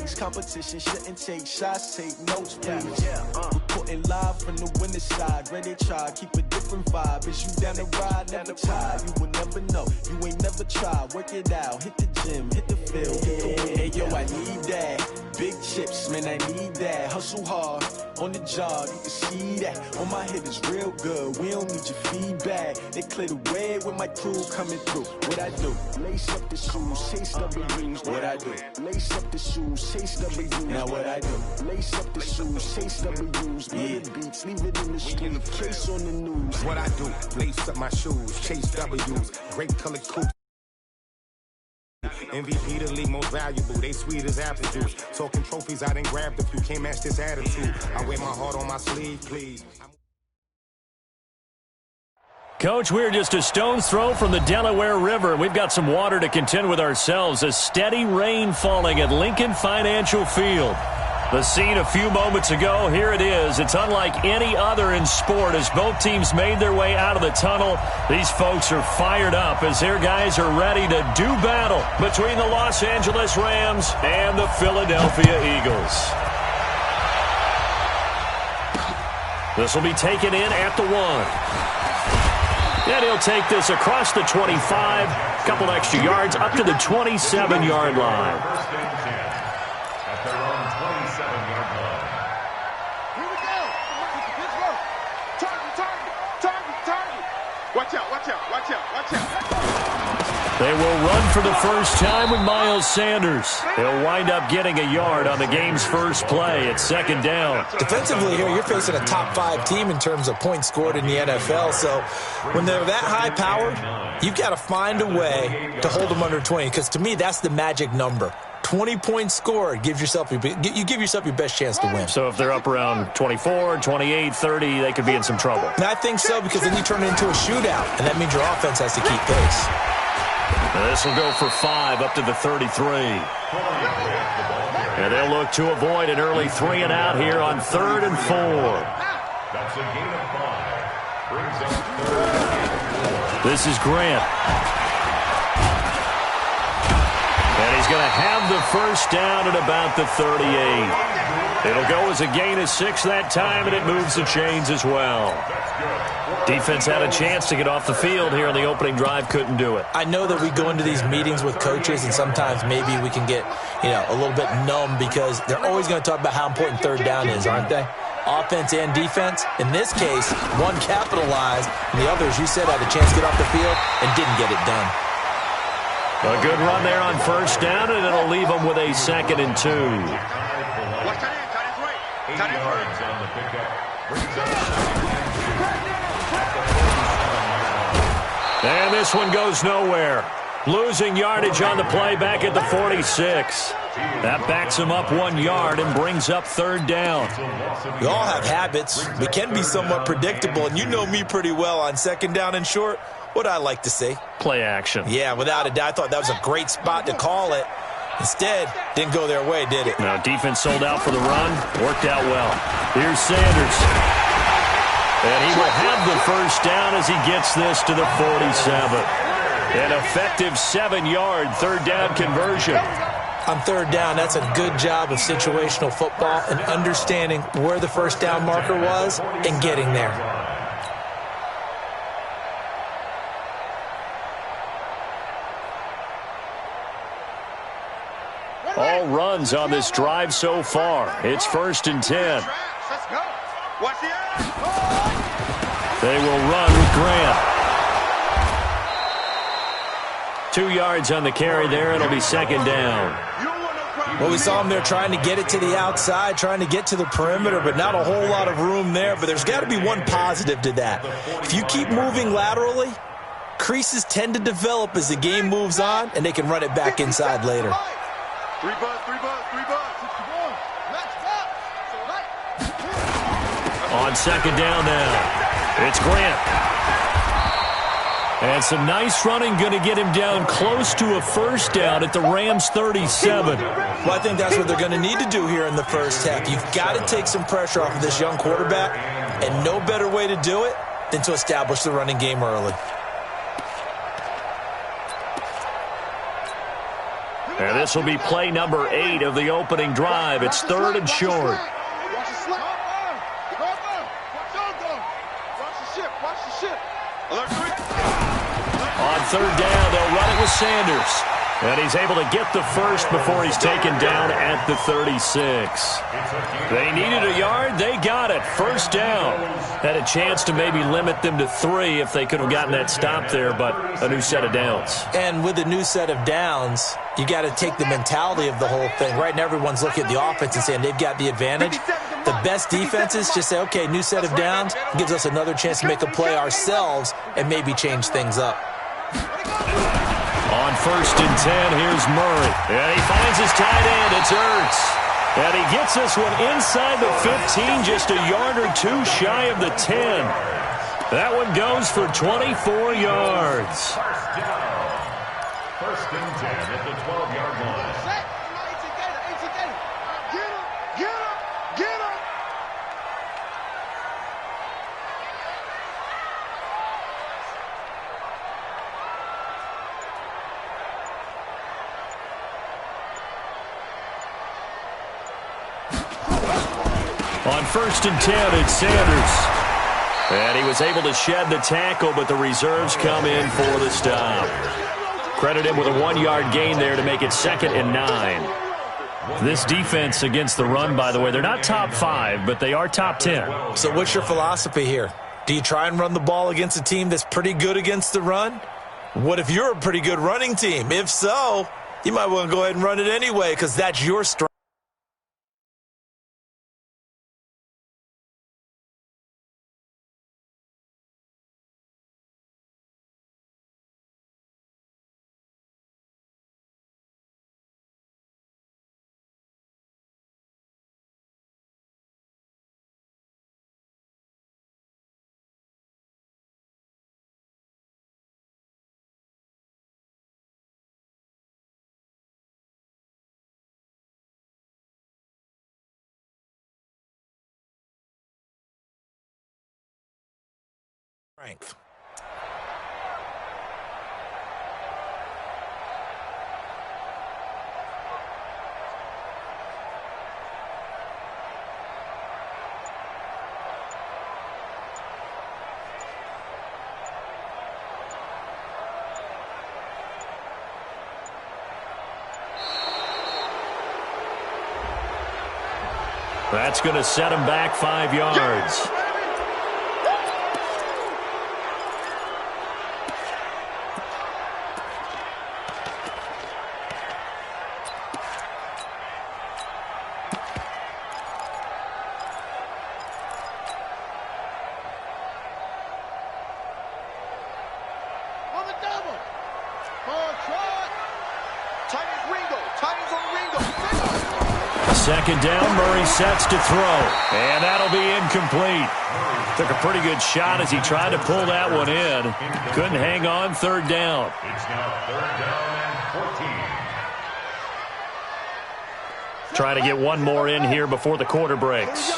mistakes. Competition shouldn't take shots, take notes, please. Reporting live from the winning side. Ready to try, keep a different vibe. Is you down the ride, never tired. You will never know, you ain't never tried. Work it out, hit the gym, hit the field, hit the win. Hey yo, I need that. Big chips, man, I need that. Hustle hard, on the job, you can see that. On my head is real good, we don't need your feedback. They clear the way with my crew coming through. What I do? Lace up the shoes, chase W's. What I do? Lace up the shoes, chase W's. Now what I do? Lace up the shoes, chase W's. Million beats, leave it in the street, case on the news. What I do? Lace up my shoes, chase W's. Great color coupe. MVP the league most valuable, they sweet as apple juice. Talking trophies, I didn't grab the few, can't match this attitude. I wear my heart on my sleeve, please. Coach, we're just a stone's throw from the Delaware River. We've got some water to contend with ourselves. A steady rain falling at Lincoln Financial Field. The scene a few moments ago, here it is. It's unlike any other in sport as both teams made their way out of the tunnel. These folks are fired up as their guys are ready to do battle between the Los Angeles Rams and the Philadelphia Eagles. This will be taken in at the 1. And he'll take this across the 25, a couple extra yards up to the 27-yard line. They will run for the first time with Miles Sanders. He'll wind up getting a yard on the game's first play. It's second down. Defensively here, you're facing a top-5 team in terms of points scored in the NFL. So when they're that high-powered, you've got to find a way to hold them under 20. Because to me, that's the magic number. 20 points scored, you give yourself your best chance to win. So if they're up around 24, 28, 30, they could be in some trouble. And I think so, because then you turn it into a shootout, and that means your offense has to keep pace. This will go for 5 up to the 33. And they'll look to avoid an early 3 and out here on 3rd and 4. That's a gain of 5. Brings up 3rd. This is Grant. And he's going to have the first down at about the 38. It'll go as a gain of 6 that time, and it moves the chains as well. Defense had a chance to get off the field here in the opening drive, couldn't do it. I know that we go into these meetings with coaches, and sometimes maybe we can get, a little bit numb because they're always going to talk about how important 3rd down is, aren't they? Offense and defense. In this case, one capitalized, and the other, as you said, had a chance to get off the field and didn't get it done. A good run there on first down, and it'll leave them with a 2nd and 2. And this one goes nowhere. Losing yardage on the play back at the 46. That backs him up 1 yard and brings up 3rd down. We all have habits. We can be somewhat predictable, and you know me pretty well on 2nd down and short. What I like to see? Play action. Yeah, without a doubt. I thought that was a great spot to call it. Instead, didn't go their way, did it? Now, defense sold out for the run. Worked out well. Here's Sanders. And he will have the first down as he gets this to the 47. An effective 7-yard 3rd down conversion. On 3rd down, that's a good job of situational football and understanding where the first down marker was and getting there. All runs on this drive so far. It's 1st and 10. Let's go. Watch the They will run with Grant. 2 yards on the carry there. It'll be 2nd down. Well, we saw him there trying to get it to the outside, trying to get to the perimeter, but not a whole lot of room there. But there's got to be one positive to that. If you keep moving laterally, creases tend to develop as the game moves on, and they can run it back inside later. 3 bucks. On 2nd down now, it's Grant. And some nice running going to get him down close to a first down at the Rams' 37. Well, I think that's what they're going to need to do here in the first half. You've got to take some pressure off of this young quarterback, and no better way to do it than to establish the running game early. And this will be play number 8 of the opening drive. It's 3rd and short. On 3rd down, they'll run it with Sanders. And he's able to get the first before he's taken down at the 36. They needed a yard. They got it. 1st down. Had a chance to maybe limit them to 3 if they could have gotten that stop there, but a new set of downs. And with a new set of downs, you got to take the mentality of the whole thing. Right now, everyone's looking at the offense and saying they've got the advantage. The best defenses just say, okay, new set of downs gives us another chance to make a play ourselves and maybe change things up. On 1st and 10, here's Murray. And he finds his tight end. It's Ertz. And he gets this one inside the 15, just a yard or 2 shy of the 10. That one goes for 24 yards. 1st and 10 at the 12-yard line. On 1st and 10, it's Sanders. And he was able to shed the tackle, but the reserves come in for the stop. Credit him with a 1-yard gain there to make it 2nd and 9. This defense against the run, by the way, they're not top 5, but they are top 10. So what's your philosophy here? Do you try and run the ball against a team that's pretty good against the run? What if you're a pretty good running team? If so, you might want to go ahead and run it anyway because that's your strength. That's going to set him back 5 yards. Second down, Murray sets to throw, and that'll be incomplete. Took a pretty good shot as he tried to pull that one in. Couldn't hang on. 3rd down. It's now 3rd down and 14. Trying to get one more in here before the quarter breaks. It's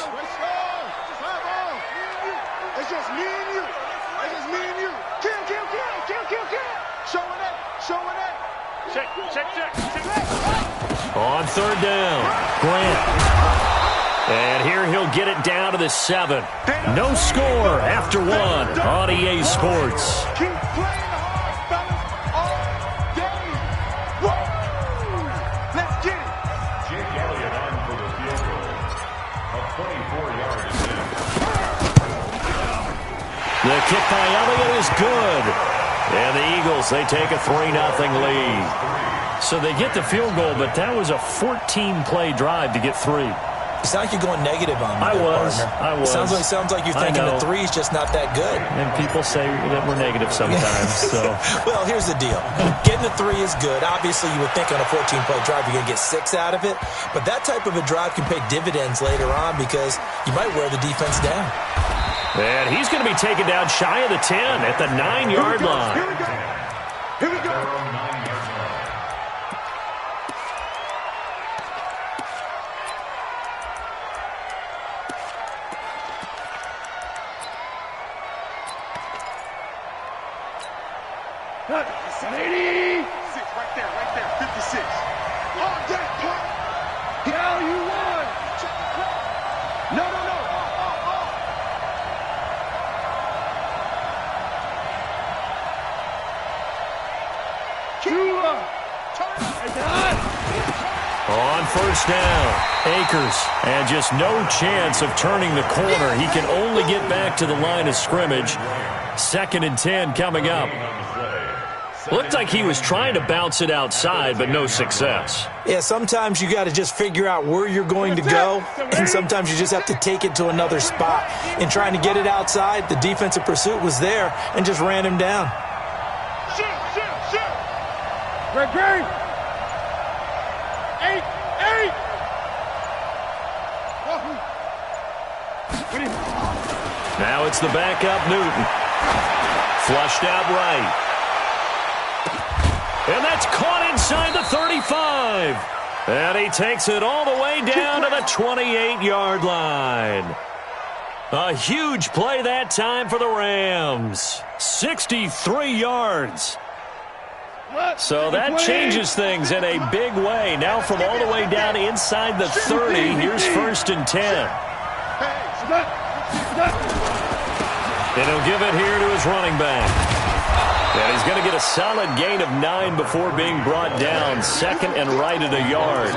just me and you. It's just me and you. Kill. Showing it. Check. On 3rd down, Grant. And here he'll get it down to the 7. No score after 1 on EA Sports. Keep playing hard, fellas, all day. Woo! Let's get it. Jake Elliott on for the field goal. A 24-yard attempt. The kick by Elliott is good. And the Eagles, they take a 3-0 lead. So they get the field goal, but that was a 14-play drive to get 3. It's not like you're going negative on me. I was. Sounds like you're thinking the 3's just not that good. And people say that we're negative sometimes. So, well, here's the deal. Getting the 3 is good. Obviously, you would think on a 14-play drive you're going to get 6 out of it. But that type of a drive can pay dividends later on because you might wear the defense down. And he's going to be taken down shy of the 10 at the 9-yard line. Here we go. Right there, 56. all day, punk. Hell, you won. No. On first down, Akers, and just no chance of turning the corner. He can only get back to the line of scrimmage. 2nd and 10 coming up. Looked like he was trying to bounce it outside, but no success. Yeah, sometimes you got to just figure out where you're going to go, and sometimes you just have to take it to another spot. In trying to get it outside, the defensive pursuit was there and just ran him down. Shoot. Great. 8. Now it's the backup, Newton. Flushed out right. And that's caught inside the 35. And he takes it all the way down to the 28-yard line. A huge play that time for the Rams. 63 yards. So that changes things in a big way. Now from all the way down inside the 30, here's 1st and 10. And he'll give it here to his running back. And he's going to get a solid gain of 9 before being brought down. 2nd and right at a yard.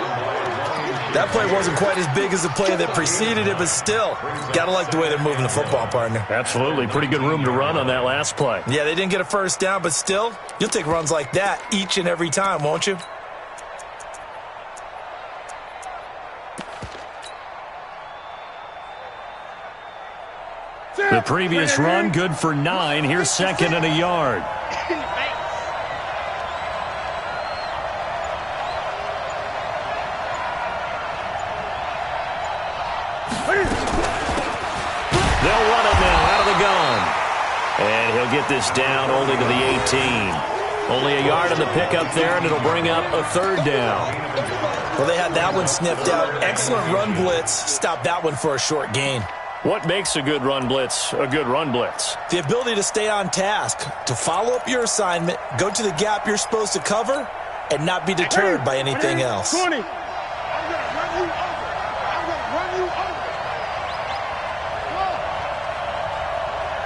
That play wasn't quite as big as the play that preceded it, but still, got to like the way they're moving the football, partner. Absolutely. Pretty good room to run on that last play. Yeah, they didn't get a first down, but still, you'll take runs like that each and every time, won't you? The previous run, good for 9. Here's 2nd and a yard. They'll run it now out of the gun. And he'll get this down only to the 18. Only a yard on the pickup there, and it'll bring up a 3rd down. Well, they had that one sniffed out. Excellent run blitz. Stop that one for a short gain. What makes a good run blitz a good run blitz? The ability to stay on task, to follow up your assignment, go to the gap you're supposed to cover, and not be deterred by anything else. 20. I'm going to run you over. Whoa.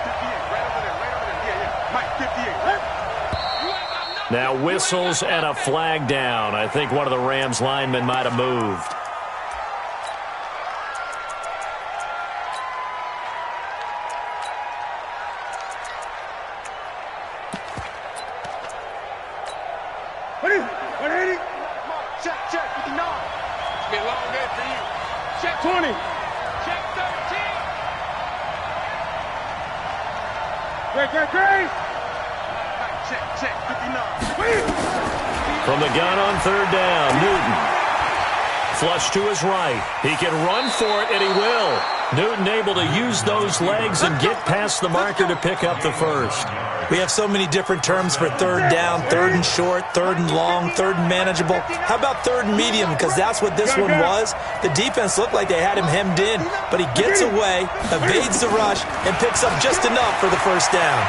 58, right over there. Yeah. Mike, 58. Now whistles and a flag down. I think one of the Rams linemen might have moved. Check, 59. It's been a long day for you. Check 20. Check 13. Great. Check, 59. From the gun on 3rd down, Newton. Flush to his right. He can run for it, and he will. Newton able to use those legs and get past the marker to pick up the 1st. We have so many different terms for 3rd down, 3rd and short, 3rd and long, 3rd and manageable. How about 3rd and medium? Because that's what this one was. The defense looked like they had him hemmed in, but he gets away, evades the rush, and picks up just enough for the 1st down.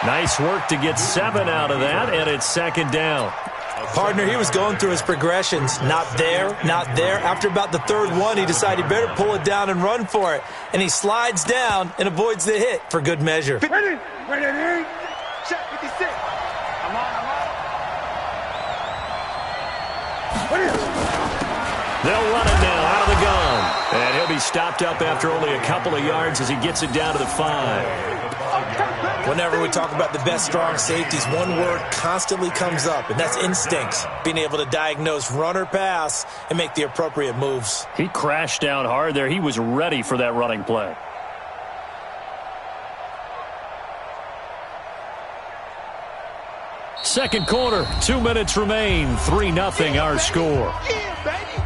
Nice work to get 7 out of that, and it's 2nd down. Partner, he was going through his progressions. Not there, not there. After about the 3rd one, he decided he better pull it down and run for it. And he slides down and avoids the hit for good measure. Ready. Check 56. I'm on. They'll run it now out of the gun. And he'll be stopped up after only a couple of yards as he gets it down to the 5. Whenever we talk about the best strong safeties, one word constantly comes up, and that's instincts. Being able to diagnose run or pass and make the appropriate moves. He crashed down hard there. He was ready for that running play. Second quarter, 2 minutes remain. 3-0 our score. Yeah, baby.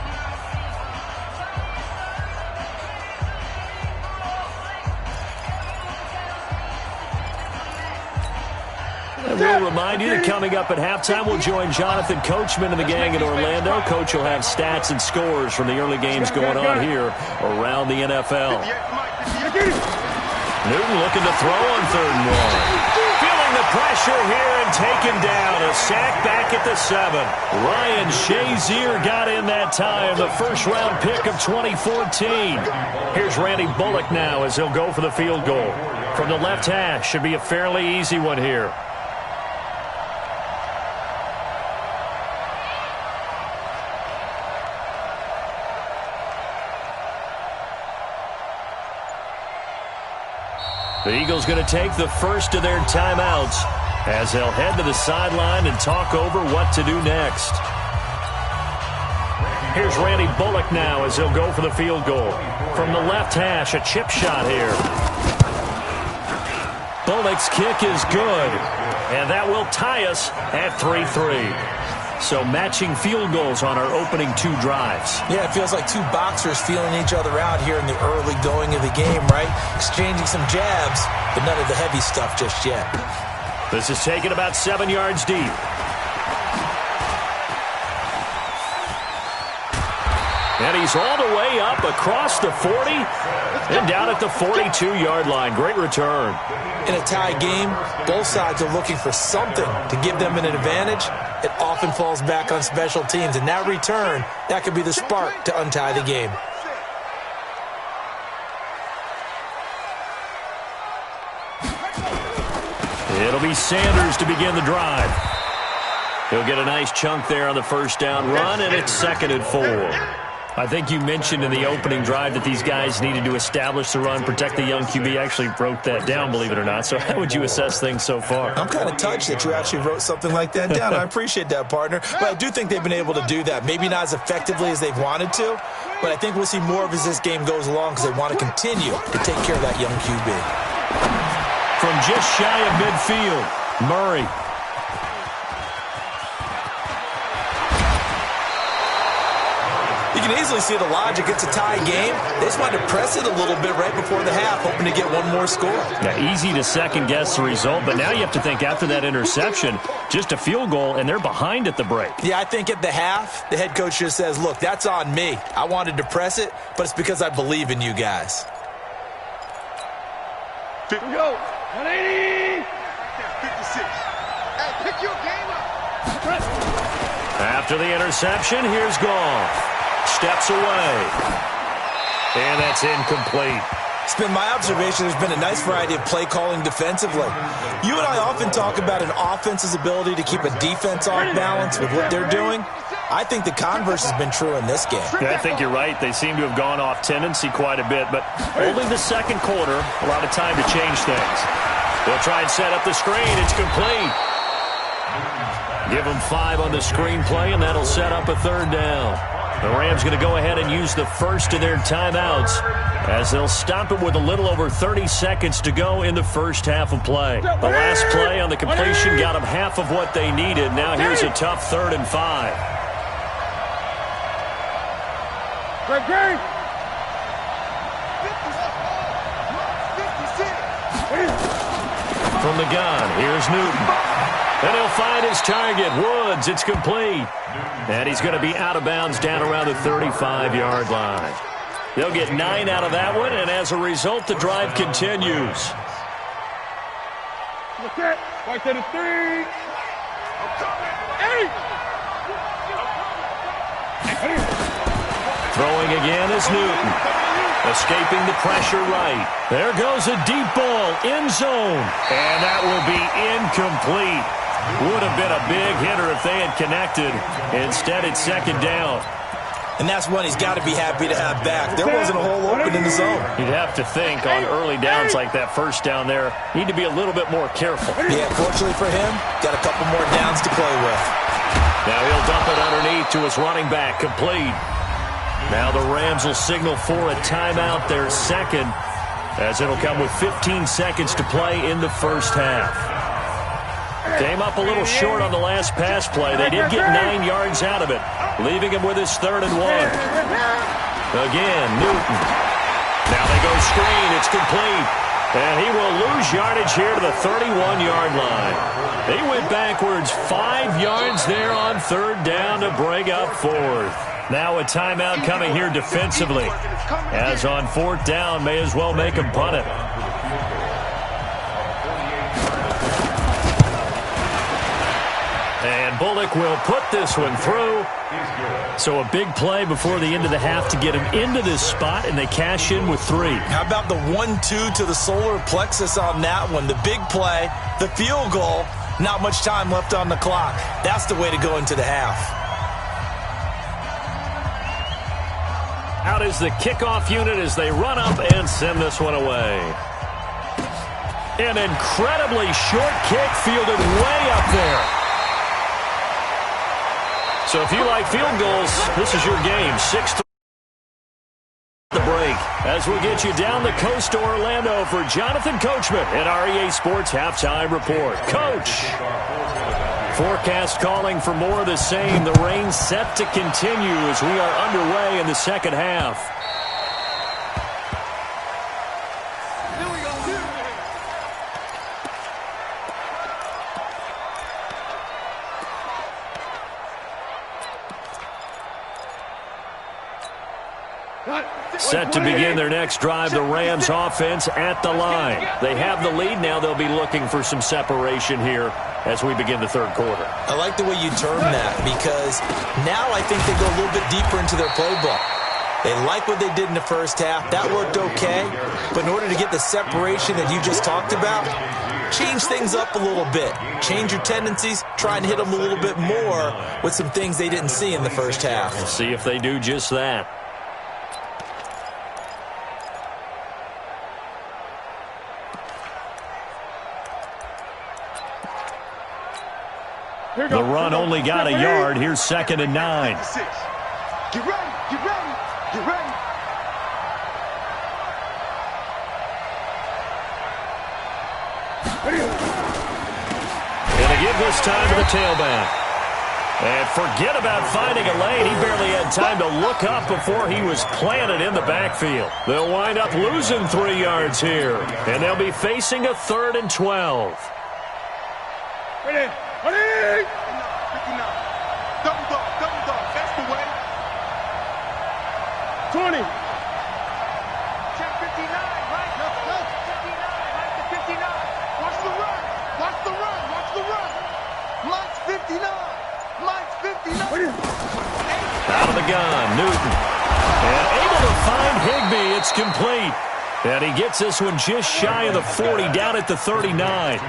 And we'll remind you that coming up at halftime, we'll join Jonathan Coachman and the gang in Orlando. Coach will have stats and scores from the early games going on here around the NFL. Newton looking to throw on 3rd and 1. Feeling the pressure here and taken down. A sack back at the 7. Ryan Shazier got in that time, the first-round pick of 2014. Here's Randy Bullock now as he'll go for the field goal. From the left hash, should be a fairly easy one here. The Eagles going to take the first of their timeouts as they'll head to the sideline and talk over what to do next. Here's Randy Bullock now as he'll go for the field goal. From the left hash, a chip shot here. Bullock's kick is good, and that will tie us at 3-3. So matching field goals on our opening 2 drives. Yeah, it feels like 2 boxers feeling each other out here in the early going of the game, right? Exchanging some jabs, but none of the heavy stuff just yet. This is taken about 7 yards deep. And he's all the way up across the 40 and down at the 42-yard line. Great return. In a tie game, both sides are looking for something to give them an advantage. It often falls back on special teams, and that return, that could be the spark to untie the game. It'll be Sanders to begin the drive. He'll get a nice chunk there on the first down run, and it's 2nd and 4. I think you mentioned in the opening drive that these guys needed to establish the run, protect the young QB. Actually wrote that down, believe it or not. So how would you assess things so far? I'm kind of touched that you actually wrote something like that down. I appreciate that, partner. But I do think they've been able to do that. Maybe not as effectively as they've wanted to, but I think we'll see more of as this game goes along because they want to continue to take care of that young QB. From just shy of midfield, Murray. You can easily see the logic. It's a tie game. They just wanted to press it a little bit right before the half, hoping to get one more score. Yeah, easy to second-guess the result, but now you have to think after that interception, just a field goal, and they're behind at the break. Yeah, I think at the half, the head coach just says, look, that's on me. I wanted to press it, but it's because I believe in you guys. Here we go. 180. 56. Hey, pick your game up. After the interception, here's Goff. Steps away. And that's incomplete. It's been my observation there's been a nice variety of play calling defensively. You and I often talk about an offense's ability to keep a defense off balance with what they're doing. I think the converse has been true in this game. Yeah, I think you're right. They seem to have gone off tendency quite a bit, but only the second quarter, a lot of time to change things. They'll try and set up the screen. It's complete. Give them 5 on the screen play, and that'll set up a 3rd down. The Rams going to go ahead and use the first of their timeouts as they'll stop it with a little over 30 seconds to go in the first half of play. The last play on the completion got them half of what they needed. Now here's a tough 3rd and 5. Great. From the gun, here's Newton. And he'll find his target, Woods. It's complete. And he's going to be out of bounds down around the 35-yard line. They'll get 9 out of that one, and as a result, the drive continues. Look at right to the 3. Hey! Throwing again is Newton. Escaping the pressure right. There goes a deep ball, end zone. And that will be incomplete. Would have been a big hitter if they had connected. Instead, it's 2nd down. And that's one he's got to be happy to have back. There wasn't a hole open in the zone. You'd have to think on early downs like that first down there, need to be a little bit more careful. Yeah, fortunately for him, got a couple more downs to play with. Now he'll dump it underneath to his running back, complete. Now the Rams will signal for a timeout, their 2nd, as it'll come with 15 seconds to play in the first half. Came up a little short on the last pass play. They did get 9 yards out of it, leaving him with his 3rd and 1. Again, Newton. Now they go screen. It's complete. And he will lose yardage here to the 31-yard line. They went backwards 5 yards there on 3rd down to bring up 4th. Now a timeout coming here defensively. As on 4th down, may as well make him punt it. Bullock will put this one through. So a big play before the end of the half to get him into this spot, and they cash in with 3. How about the 1-2 to the solar plexus on that one? The big play, the field goal, not much time left on the clock. That's the way to go into the half. Out is the kickoff unit as they run up and send this one away. An incredibly short kick fielded way up there. So if you like field goals, this is your game. 6-3 the break as we get you down the coast to Orlando for Jonathan Coachman at REA Sports Halftime Report. Coach, forecast calling for more of the same. The rain set to continue as we are underway in the second half. Set to begin their next drive, the Rams offense at the line. They have the lead. Now they'll be looking for some separation here as we begin the third quarter. I like the way you term that because now I think they go a little bit deeper into their playbook. They like what they did in the first half. That worked okay. But in order to get the separation that you just talked about, change things up a little bit. Change your tendencies. Try and hit them a little bit more with some things they didn't see in the first half. We'll see if they do just that. The run only got a yard. Here's 2nd and 9. Get ready, get ready, get ready. Gonna give this time to the tailback. And forget about finding a lane. He barely had time to look up before he was planted in the backfield. They'll wind up losing 3 yards here. And they'll be facing a 3rd and 12. Ready, ready. 59. Double dog, that's the way. 20. Check 59, right? No, 59, right to 59. Watch the run, watch the run, watch the run. Lights 59, lights 59. Out of the gun, Newton. And able to find Higbee. It's complete. And he gets this one just shy of the 40, down at the 39.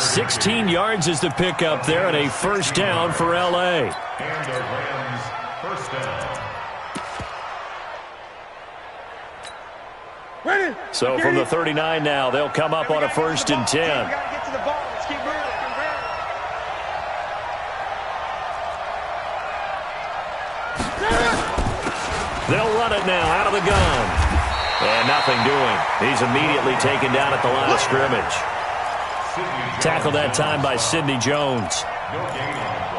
16 yards is the pickup there, and a first down for L.A. And the Rams, first down. Ready. So from the 39 now, they'll come up on a 1st and 10. We gotta get to the ball. Let's keep moving. They'll run it now out of the gun. And nothing doing. He's immediately taken down at the line of scrimmage. Tackled that time by Sidney Jones.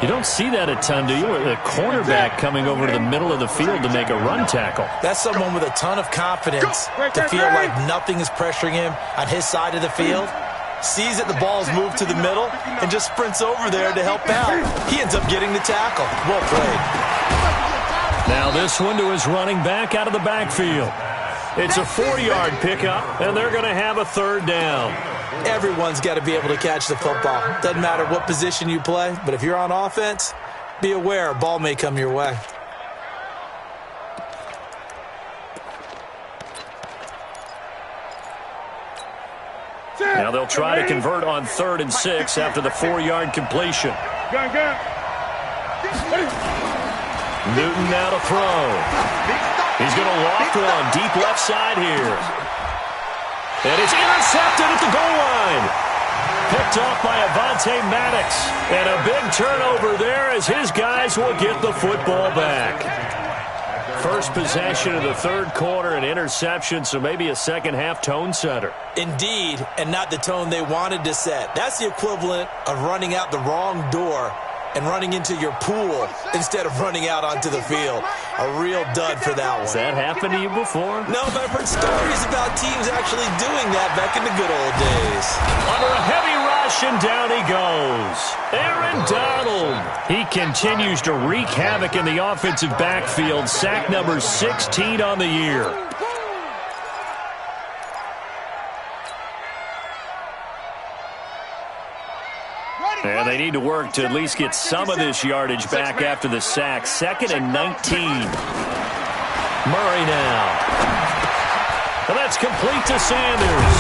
You don't see that a ton, do you? A cornerback coming over to the middle of the field to make a run tackle. That's someone with a ton of confidence to feel like nothing is pressuring him on his side of the field. Sees that the ball's moved to the middle and just sprints over there to help out. He ends up getting the tackle. Well played. Now this one to his running back out of the backfield. It's a 4-yard pickup, and they're going to have a 3rd down. Everyone's got to be able to catch the football. Doesn't matter what position you play, but if you're on offense, be aware a ball may come your way. Now they'll try to convert on 3rd and 6 after the 4-yard completion. Gun. Newton now to throw. He's going to loft one deep left side here. And it's intercepted at the goal line. Picked off by Avonte Maddox. And a big turnover there as his guys will get the football back. First possession of the 3rd quarter, an interception, so maybe a second-half tone setter. Indeed, and not the tone they wanted to set. That's the equivalent of running out the wrong door and running into your pool instead of running out onto the field. A real dud for that one. Has that happened to you before? No, but I've heard stories about teams actually doing that back in the good old days. Under a heavy rush, and down he goes. Aaron Donald. He continues to wreak havoc in the offensive backfield. Sack number 16 on the year. And they they need to work to at least get some of this yardage back after the sack. 2nd and 19. Murray now. And that's complete to Sanders.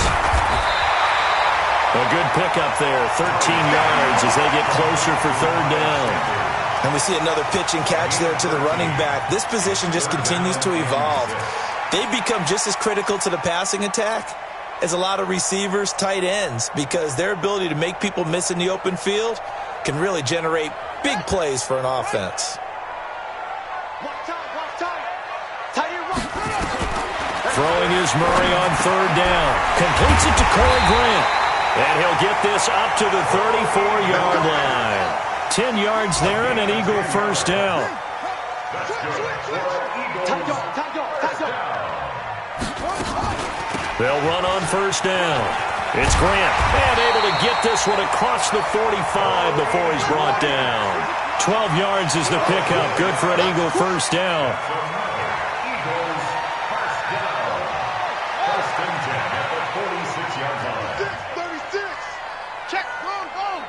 A good pickup there, 13 yards as they get closer for 3rd down. And we see another pitch and catch there to the running back. This position just continues to evolve. They become just as critical to the passing attack as a lot of receivers, tight ends, because their ability to make people miss in the open field can really generate big plays for an offense. Throwing is Murray on 3rd down. Completes it to Corey Grant. And he'll get this up to the 34-yard line. 10 yards there and an Eagle 1st down. They'll run on 1st down. It's Grant. And able to get this one across the 45 before he's brought down. 12 yards is the pickup. Good for an Eagle 1st down. Eagles first down. 1st and 10 at the 46-yard line. 36. Check. Boom.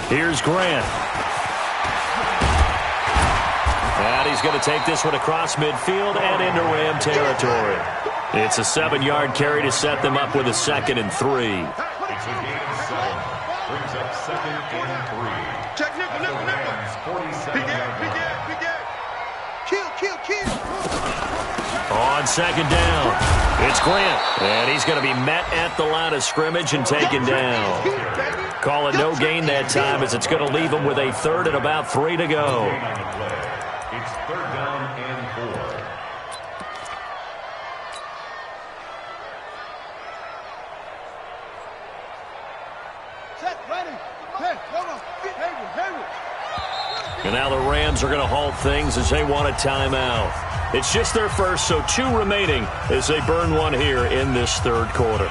Here's Grant. And he's going to take this one across midfield and into Ram territory. It's a 7-yard carry to set them up with a 2nd and 3. It's a gain of 7. Brings up 2nd and 3. Check, nickel. Rams 47-yard line. Kill. On 2nd down, it's Grant. And he's going to be met at the line of scrimmage and taken down. Call it no gain that time as it's going to leave him with a 3rd and about 3 to go. It's 3rd down and 4. Set, ready. Hey, come on. And now the Rams are going to halt things as they want a timeout. It's just their first, so 2 remaining as they burn one here in this 3rd quarter.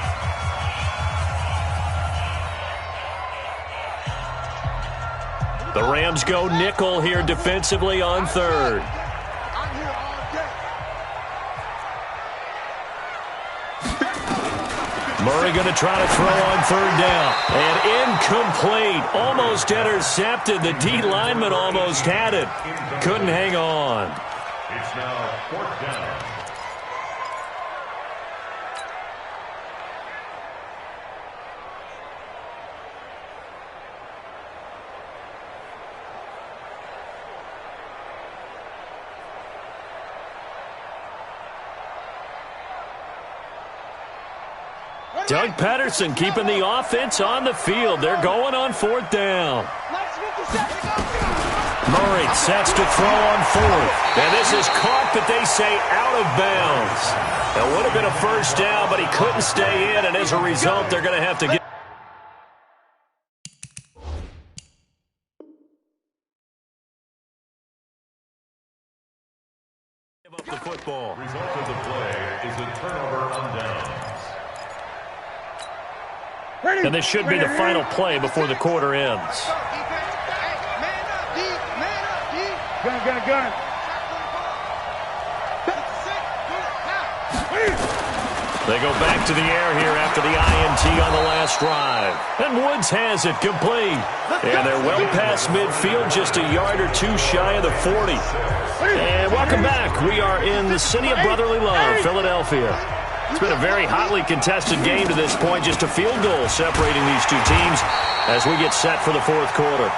The Rams go nickel here defensively on 3rd. I'm here all day. Murray going to try to throw on 3rd down. And incomplete. Almost intercepted. The D lineman almost had it. Couldn't hang on. It's now 4th down. Doug Patterson keeping the offense on the field. They're going on 4th down. Murray sets to throw on 4th. And this is caught, but they say out of bounds. It would have been a 1st down, but he couldn't stay in, and as a result, they're going to have to get up the football. Result of the play is a turnover on downs. And this should be the final play before the quarter ends. Gun. They go back to the air here after the INT on the last drive. And Woods has it complete. And they're well past midfield, just a yard or 2 shy of the 40. And welcome back. We are in the city of brotherly love, Philadelphia. It's been a very hotly contested game to this point, just a field goal separating these 2 teams as we get set for the 4th quarter.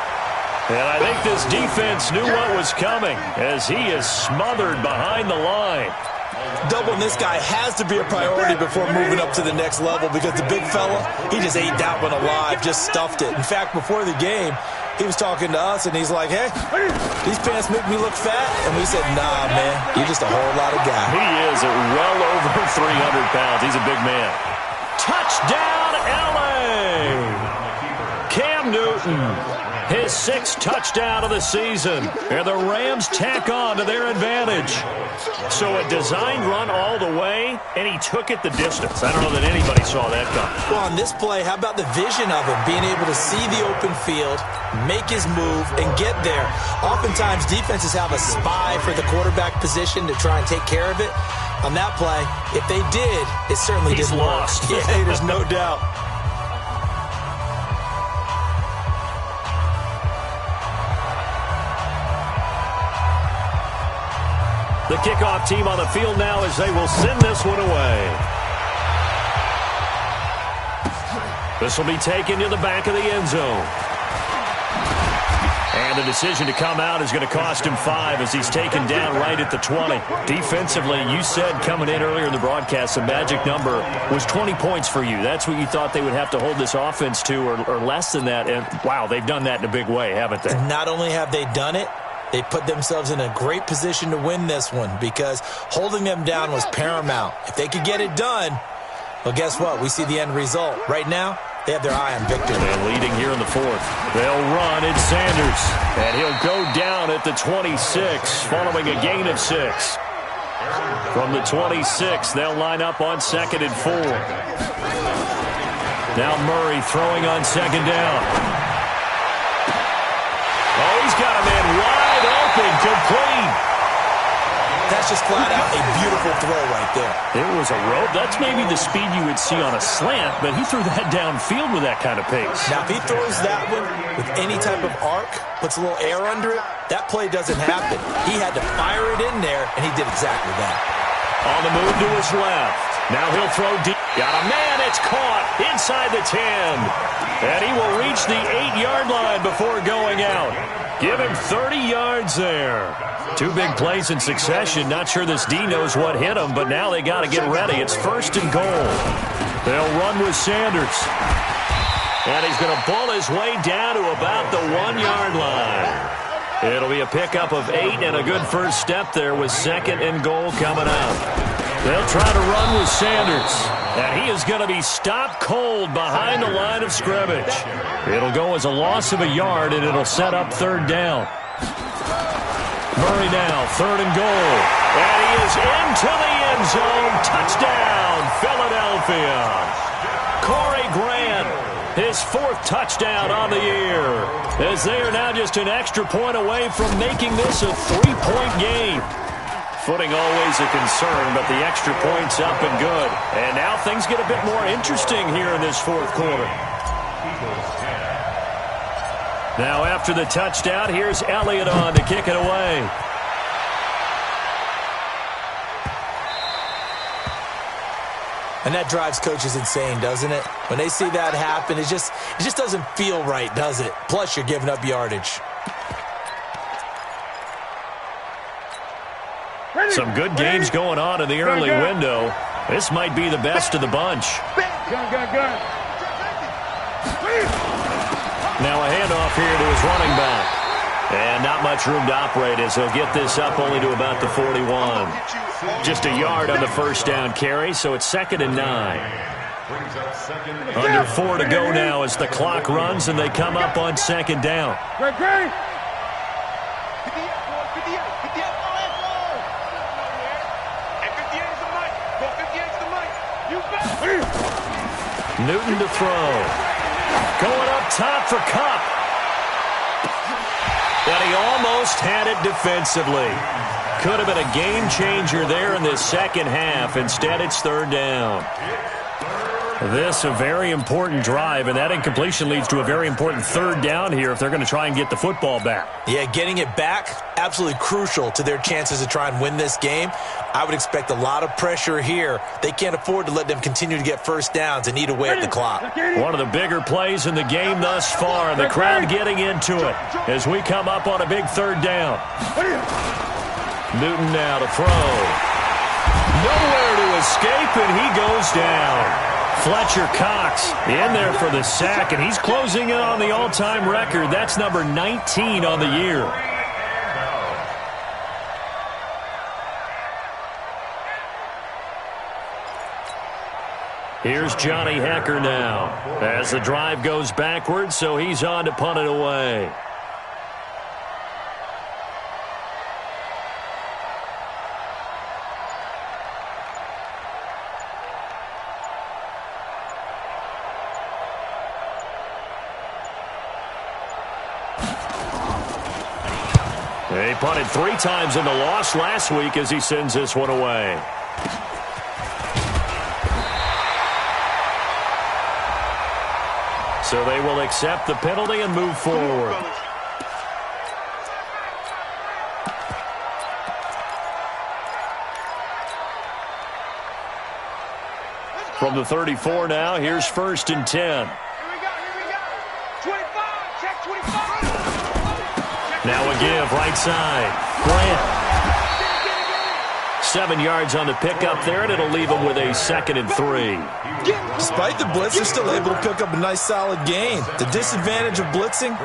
And I think this defense knew what was coming as he is smothered behind the line. Doubling this guy has to be a priority before moving up to the next level because the big fella, he just ate that one alive, just stuffed it. In fact, before the game, he was talking to us, and he's like, hey, these pants make me look fat. And we said, nah, man, you're just a whole lot of guy. He is at well over 300 pounds. He's a big man. Touchdown, L.A. Cam Newton, his 6th touchdown of the season. And the Rams tack on to their advantage. So a designed run all the way, and he took it the distance. I don't know that anybody saw that coming. Well, on this play, how about the vision of him, being able to see the open field, make his move, and get there. Oftentimes, defenses have a spy for the quarterback position to try and take care of it. On that play, if they did, it certainly didn't work. Lost. Yeah, there's no doubt. The kickoff team on the field now as they will send this one away. This will be taken to the back of the end zone. And the decision to come out is going to cost him 5 as he's taken down right at the 20. Defensively, you said coming in earlier in the broadcast, the magic number was 20 points for you. That's what you thought they would have to hold this offense to or less than that. And, wow, they've done that in a big way, haven't they? And not only have they done it, they put themselves in a great position to win this one because holding them down was paramount. If they could get it done, well, guess what? We see the end result. Right now, they have their eye on victory. And leading here in the 4th. They'll run. It's Sanders. And he'll go down at the 26 following a gain of 6. From the 26, they'll line up on 2nd and 4. Now Murray throwing on 2nd down. Oh, he's got a man wide open, complete. That's just flat out a beautiful throw right there. It was a rope. That's maybe the speed you would see on a slant, but he threw that downfield with that kind of pace. Now, if he throws that one with any type of arc, puts a little air under it, that play doesn't happen. He had to fire it in there, and he did exactly that. On the move to his left. Now he'll throw deep. Got a man. It's caught inside the 10. And he will reach the 8-yard line before going out. Give him 30 yards there. 2 big plays in succession. Not sure this D knows what hit him, but now they got to get ready. It's 1st and goal. They'll run with Sanders. And he's going to pull his way down to about the 1-yard line. It'll be a pickup of 8 and a good first step there with 2nd and goal coming up. They'll try to run with Sanders. And he is going to be stopped cold behind the line of scrimmage. It'll go as a loss of a yard, and it'll set up 3rd down. Murray now, 3rd and goal. And he is into the end zone. Touchdown, Philadelphia. Corey Grant, his 4th touchdown on the year. As they are now just an extra point away from making this a 3-point game. Footing always a concern, but the extra point's up and good. And now things get a bit more interesting here in this 4th quarter. Now after the touchdown, here's Elliott on to kick it away. And that drives coaches insane, doesn't it? When they see that happen, it just doesn't feel right, does it? Plus, you're giving up yardage. Some good games going on in the early window. This might be the best of the bunch. Now a handoff here to his running back. And not much room to operate as he'll get this up only to about the 41. Just a yard on the first down carry, so it's 2nd and 9. Under 4 to go now as the clock runs and they come up on 2nd down. Newton to throw. Going up top for Kupp. And he almost had it defensively. Could have been a game changer there in this second half. Instead, it's 3rd down. This a very important drive, and that incompletion leads to a very important 3rd down here if they're going to try and get the football back. Yeah, getting it back, absolutely crucial to their chances to try and win this game. I would expect a lot of pressure here. They can't afford to let them continue to get first downs and eat away at the clock. One of the bigger plays in the game thus far, and the crowd getting into it as we come up on a big 3rd down. Newton now to throw. Nowhere to escape, and he goes down. Fletcher Cox in there for the sack, and he's closing in on the all-time record. That's number 19 on the year. Here's Johnny Hecker now as the drive goes backwards, so he's on to punt it away. He punted 3 times in the loss last week as he sends this one away. So they will accept the penalty and move forward. From the 34 now, here's 1st and 10. Here we go. 25. Check 25. Now a give, right side. Grant. 7 yards on the pickup there, and it'll leave him with a 2nd and 3. Despite the blitz, they're still able to pick up a nice solid gain. The disadvantage of blitzing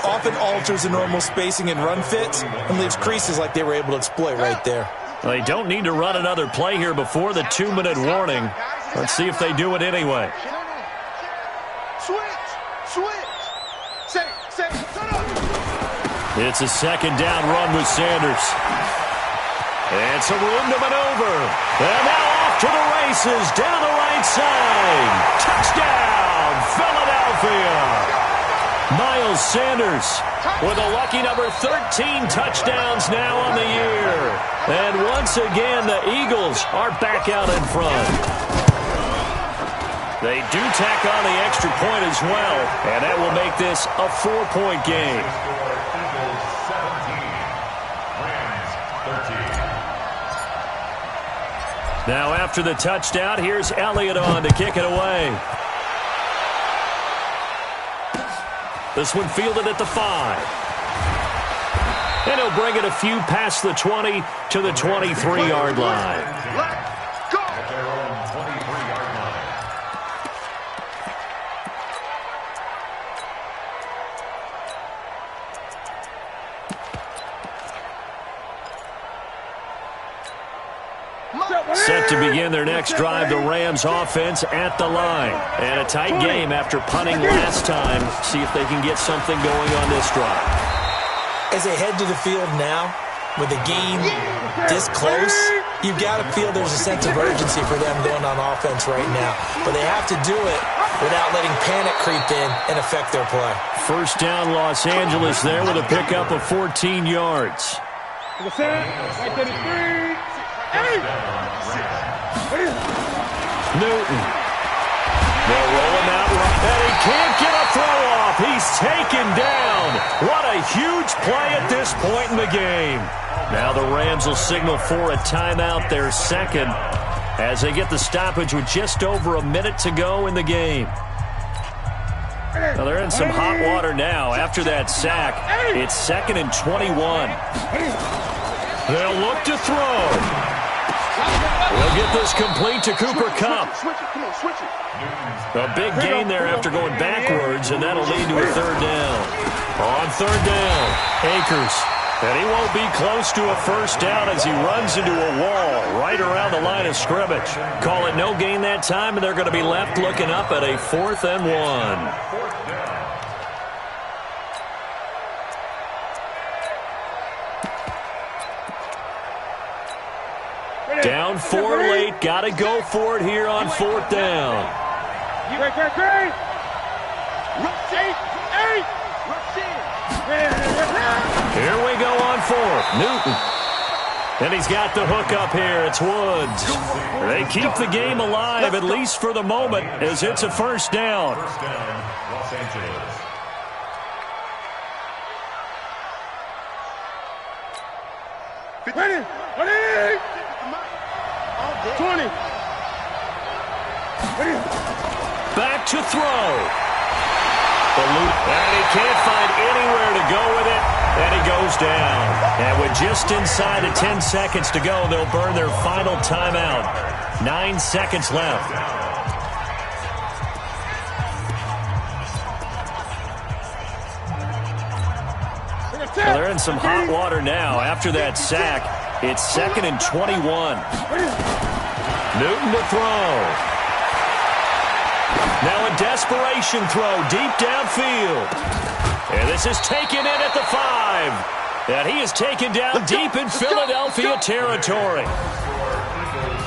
often alters the normal spacing and run fits and leaves creases like they were able to exploit right there. They don't need to run another play here before the 2-minute warning. Let's see if they do it anyway. Switch. Say. It's a 2nd down run with Sanders. And some room to maneuver. And now off to the races down the right side. Touchdown, Philadelphia. Miles Sanders with a lucky number 13 touchdowns now on the year. And once again, the Eagles are back out in front. They do tack on the extra point as well, and that will make this a 4-point game. Now after the touchdown, here's Elliott on to kick it away. This one fielded at the 5. And he'll bring it a few past the 20 to the 23-yard line. Let's go. At their own 23-yard line. Set to begin their next drive, the Rams offense at the line. And a tight game after punting last time. See if they can get something going on this drive. As they head to the field now, with the game this close, you've got to feel there's a sense of urgency for them going on offense right now. But they have to do it without letting panic creep in and affect their play. 1st down, Los Angeles there with a pickup of 14 yards. Newton. They'll roll him out, and he can't get a throw off. He's taken down. What a huge play at this point in the game. Now the Rams will signal for a timeout, their 2nd, as they get the stoppage with just over a minute to go in the game. Now they're in some hot water now after that sack. It's 2nd and 21. They'll look to throw. We'll get this complete to Cooper Kupp. A big gain there after going backwards, and that'll lead to a 3rd down. On 3rd down, Akers. And he won't be close to a 1st down as he runs into a wall right around the line of scrimmage. Call it no gain that time, and they're going to be left looking up at a 4th and 1. Down 4 late. Got to go for it here on 4th down. Here we go on 4th. Newton. And he's got the hook up here. It's Woods. They keep the game alive, at least for the moment, as it's a 1st down. 1st down, Los Angeles. Ready. 20. Back to throw. And he can't find anywhere to go with it, and he goes down. And with just inside of 10 seconds to go, they'll burn their final timeout. 9 seconds left. Well, they're in some hot water now after that sack. It's 2nd and 21. Newton to throw. Now a desperation throw deep downfield. And this is taken in at the 5. And he is taken down deep in Philadelphia territory.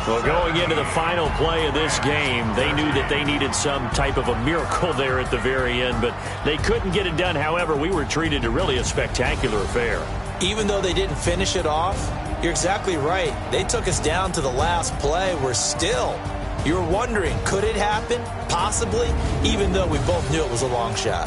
Well, going into the final play of this game, they knew that they needed some type of a miracle there at the very end, but they couldn't get it done. However, we were treated to really a spectacular affair. Even though they didn't finish it off, you're exactly right. They took us down to the last play. We're still, you're wondering, could it happen? Possibly, even though we both knew it was a long shot.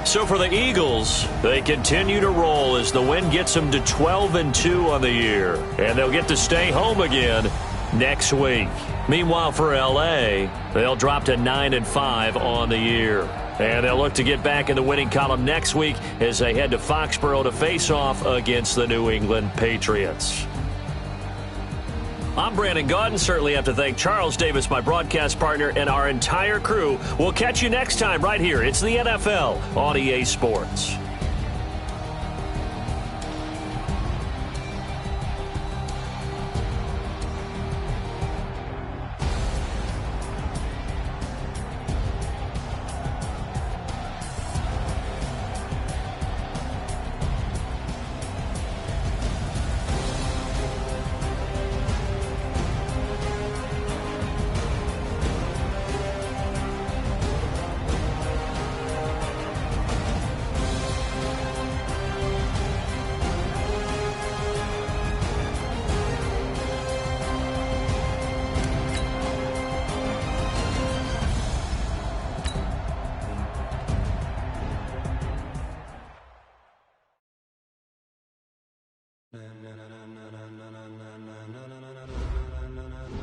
So for the Eagles, they continue to roll as the win gets them to 12-2 on the year. And they'll get to stay home again next week. Meanwhile, for L.A., they'll drop to 9-5 on the year. And they'll look to get back in the winning column next week as they head to Foxborough to face off against the New England Patriots. I'm Brandon Gaudin. Certainly have to thank Charles Davis, my broadcast partner, and our entire crew. We'll catch you next time right here. It's the NFL on EA Sports.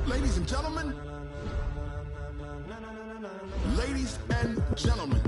Ladies and gentlemen,